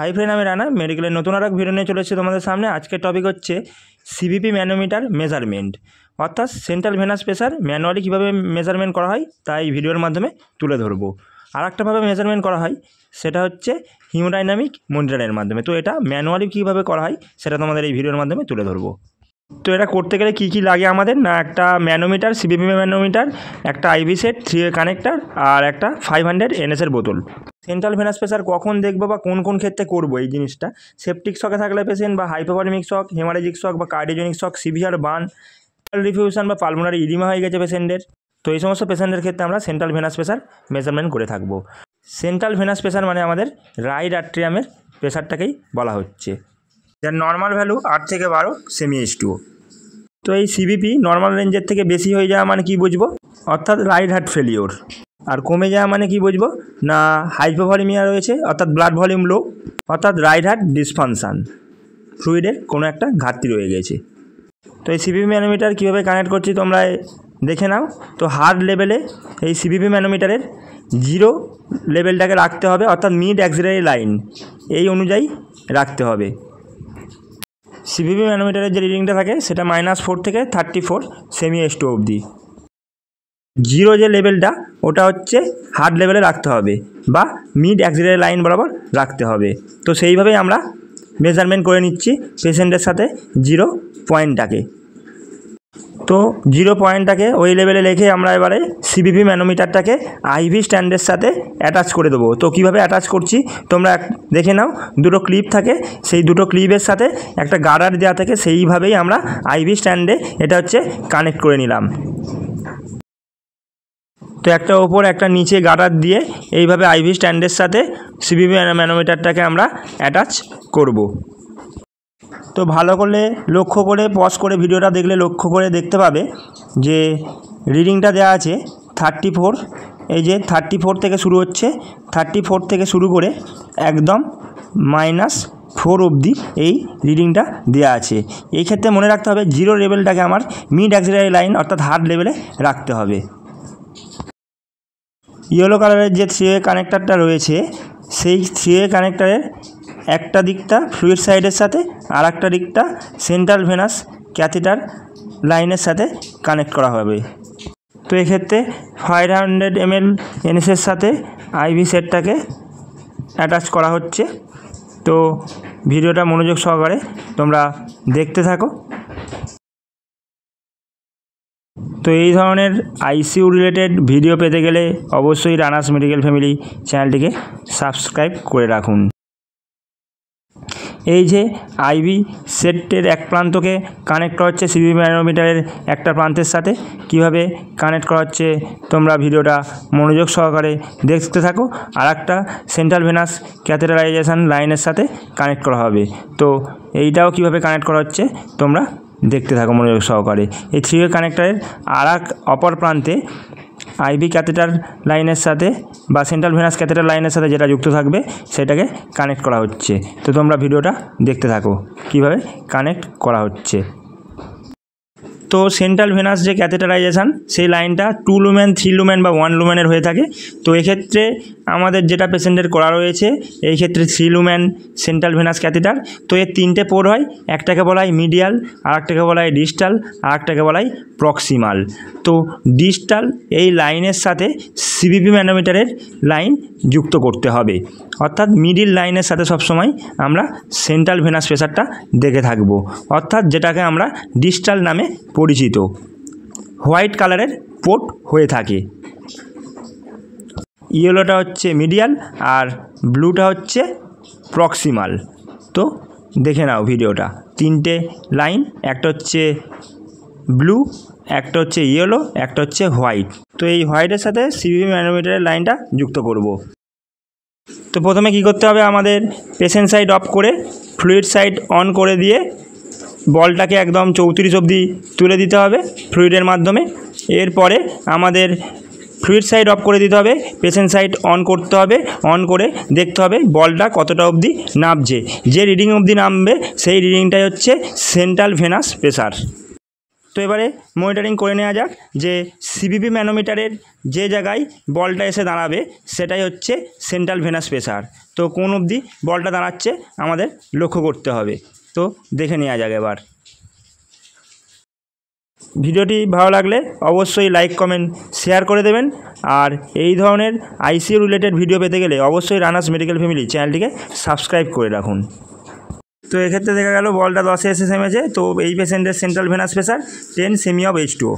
High friend আমি রানা মেডিকেলের নতুন আর এক ভিডিও নিয়ে চলে এসেছি তোমাদের সামনে। আজকের টপিক হচ্ছে সিবিপি ম্যানোমিটার মেজারমেন্ট, অর্থাৎ সেন্ট্রাল ভেনাস প্রেসার ম্যানুয়ালি কীভাবে মেজারমেন্ট করা হয় তা এই ভিডিওর মাধ্যমে তুলে ধরবো। আর একটাভাবে মেজারমেন্ট করা হয় সেটা হচ্ছে হিমোডাইনামিক মনিটরের মাধ্যমে। তো এটা ম্যানুয়ালি কীভাবে করা হয় সেটা তোমাদের এই ভিডিওর মাধ্যমে তুলে ধরবো। তো এটা করতে গেলে কী কী লাগে আমাদের, না একটা ম্যানোমিটার সিবিপি ম্যানোমিটার, একটা আইভি সেট, 3-ওয়ে কানেক্টার আর একটা 500 NS বতল। সেন্ট্রাল ভেনাস প্রেসার কখন দেখবো বা কোন কোন ক্ষেত্রে করবো এই জিনিসটা, সেপটিক শকে থাকলে পেশেন্ট বা হাইপোভলিমিক শক, হেমারেজিক শক বা কার্ডিওজেনিক শক, সিভিয়ার বার্ন, রিফিউশন বা পালমোনারি ইডিমা হয়ে গেছে পেশেন্টের, তো এই সমস্ত পেশেন্টের ক্ষেত্রে আমরা সেন্ট্রাল ভেনাস প্রেসার মেজারমেন্ট করে থাকবো। সেন্ট্রাল ভেনাস প্রেসার মানে আমাদের রাইট আর্ট্রিয়ামের প্রেসারটাকেই বলা হচ্ছে, যার নর্মাল ভ্যালু 8 থেকে 12 সেমি/H2O। তো এই সিবিপি নর্মাল রেঞ্জের থেকে বেশি হয়ে যাওয়া মানে কি বুঝবো, অর্থাৎ রাইট হার্ট ফেলিওর। আর কমে যাওয়া মানে কি বুঝবো, না হাইপোভলিমিয়া রয়েছে অর্থাৎ ব্লাড ভলিউম লো, অর্থাৎ রাইট হার্ট ডিসফাংশন, ফ্লুইডের কোনো একটা ঘাটতি রয়ে গেছে। তো এই সিবিপি ম্যানোমিটার কীভাবে কানেক্ট করছি তোমরা দেখে নাও। তো হার্ট লেভেলে এই সিবিপি ম্যানোমিটারের 0 লেভেলটাকে রাখতে হবে, অর্থাৎ মিড অ্যাক্সিলারি লাইন এই অনুযায়ী রাখতে হবে। সিবিপি ম্যানোমিটারের যে রিডিংটা থাকে সেটা -4 থেকে 34 সেমি/H2O অবধি। 0 যে লেভেলটা ওটা হচ্ছে হার্ট লেভেলে রাখতে হবে বা মিড অ্যাক্সিলারি লাইন বরাবর রাখতে হবে। তো সেইভাবেই আমরা মেজারমেন্ট করে নিচ্ছি পেশেন্টের সাথে 0 পয়েন্টটাকে। তো 0 পয়েন্টটাকে ওই লেভেলে রেখে আমরা এবারে সিবিপি ম্যানোমিটারটাকে আইভি স্ট্যান্ডের সাথে অ্যাটাচ করে দেবো। তো কীভাবে অ্যাটাচ করছি তোমরা দেখে নাও। দুটো ক্লিপ থাকে, সেই দুটো ক্লিপের সাথে একটা গার্ডার দেওয়া থাকে, সেইভাবেই আমরা আইভি স্ট্যান্ডে এটা হচ্ছে কানেক্ট করে নিলাম। তো একটা ওপর একটা নিচে গার্ডার দিয়ে এইভাবে আইভি স্ট্যান্ডের সাথে সিবিপি ম্যানোমিটারটাকে আমরা অ্যাটাচ করব। তো ভালো করে লক্ষ্য করে পজ করে ভিডিওটা দেখলে লক্ষ্য করে দেখতে পাবে যে রিডিংটা দেওয়া আছে 34। এই যে 34 থেকে শুরু হচ্ছে, 34 থেকে শুরু করে একদম -4 অবধি এই রিডিংটা দেওয়া আছে। এই ক্ষেত্রে মনে রাখতে হবে 0 লেভেলটাকে আমার মিড অ্যাক্সিলারি লাইন অর্থাৎ হার্ট লেভেলে রাখতে হবে। ইয়েলো কালারের যে 3-ওয়ে কানেক্টারটা রয়েছে সেই 3-ওয়ে কানেক্টারের একটা দিকটা ফ্লুইড সাইডের সাথে আর একটা দিকটা সেন্ট্রাল ভেনাস ক্যাথেটার লাইনের সাথে কানেক্ট করা হবে। তো এক্ষেত্রে 500 ml NS সাথে আইভি সেটটাকে অ্যাটাচ করা হচ্ছে। তো ভিডিওটা মনোযোগ সহকারে তোমরা দেখতে থাকো। তো এই ধরনের আইসিইউ রিলেটেড ভিডিও পেতে গেলে অবশ্যই রানাস মেডিকেল ফ্যামিলি চ্যানেলটিকে সাবস্ক্রাইব করে রাখুন। এই যে আইভি সেটের এক প্রান্তকে কানেক্ট করা হচ্ছে সিবিপি ম্যানোমিটারের একটা প্রান্তের সাথে, কিভাবে কানেক্ট করা হচ্ছে তোমরা ভিডিওটা মনোযোগ সহকারে দেখতে থাকো। আর একটা সেন্ট্রাল ভেনাস ক্যাথেটারাইজেশন লাইনের সাথে কানেক্ট করা হবে। তো এইটাও কিভাবে কানেক্ট করা হচ্ছে তোমরা দেখতে থাকো মনোযোগ সহকারে। এই 3-ওয়ে কানেক্টারের আর এক অপর প্রান্তে আইভি ক্যাথেটার লাইনের সাথে বা সেন্ট্রাল ভেনাস ক্যাথেটার লাইনের সাথে যেটা যুক্ত থাকবে সেটাকে কানেক্ট করা হচ্ছে। তো তোমরা ভিডিওটা দেখতে থাকো কীভাবে কানেক্ট করা হচ্ছে। তো সেন্ট্রাল ভেনাস যে ক্যাথেটারাইজেশন সেই লাইনটা 2 লুমেন, 3 লুমেন বা 1 লুমেনের হয়ে থাকে। তো এক্ষেত্রে আমাদের যেটা পেশেন্টের করা রয়েছে এই ক্ষেত্রে 3 লুমেন সেন্ট্রাল ভেনাস ক্যাথেটার। তো এর 3টে পোর হয়, একটাকে বলা হয় মিডিয়াল, আর একটাকে বলা হয় ডিস্টাল, আর একটাকে বলা হয় প্রক্সিমাল। তো ডিস্টাল এই লাইনের সাথে সিবিপি ম্যানোমিটারের লাইন যুক্ত করতে হবে, অর্থাৎ মিডিল লাইনের সাথে সবসময় আমরা সেন্ট্রাল ভেনাস প্রেসারটা দেখে থাকবো, অর্থাৎ যেটাকে আমরা ডিস্টাল নামে পরিচিত। হোয়াইট কালারের পোর্ট হয়ে থাকে, ইয়েলোটা হচ্ছে মিডিয়াল আর ব্লুটা হচ্ছে প্রক্সিমাল। তো দেখে নাও ভিডিওটা, 3টে লাইন, একটা হচ্ছে ব্লু, একটা হচ্ছে ইয়েলো, একটা হচ্ছে হোয়াইট। তো এই হোয়াইটের সাথে সিবিপি ম্যানোমিটারের লাইনটা যুক্ত করব। তো প্রথমে কি করতে হবে, আমাদের পেশেন্ট সাইড অফ করে ফ্লুইড সাইড অন করে দিয়ে বলটাকে একদম 34 অবধি তুলে দিতে হবে ফ্লুইডের মাধ্যমে। এরপরে আমাদের ফ্লুইড সাইড অফ করে দিতে হবে, পেশেন্ট সাইড অন করতে হবে, অন করে দেখতে হবে বলটা কতটা অবধি নামছে। যে রিডিং অবধি নামবে সেই রিডিংটাই হচ্ছে সেন্ট্রাল ভেনাস প্রেসার। তো এবারে মনিটরিং করে নেওয়া যাক যে সিবিপি ম্যানোমিটারের যে জায়গায় বলটা এসে দাঁড়াবে সেটাই হচ্ছে সেন্ট্রাল ভেনাস প্রেসার। তো কোন অবধি বলটা দাঁড়াচ্ছে আমাদের লক্ষ্য করতে হবে। তো দেখে নেওয়া যাক এবার। ভিডিওটি ভালো লাগলে অবশ্যই লাইক কমেন্ট শেয়ার করে দেবেন। আর এই ধরনের আইসিইউ রিলেটেড ভিডিও পেতে গেলে অবশ্যই রানার্স মেডিকেল ফ্যামিলি চ্যানেলটিকে সাবস্ক্রাইব করে রাখুন। তো এক্ষেত্রে দেখা গেল বলটা 10 এসে থেমেছে। তো এই পেশেন্টের সেন্ট্রাল ভেনাস প্রেসার 10 সেমি অফ H2O।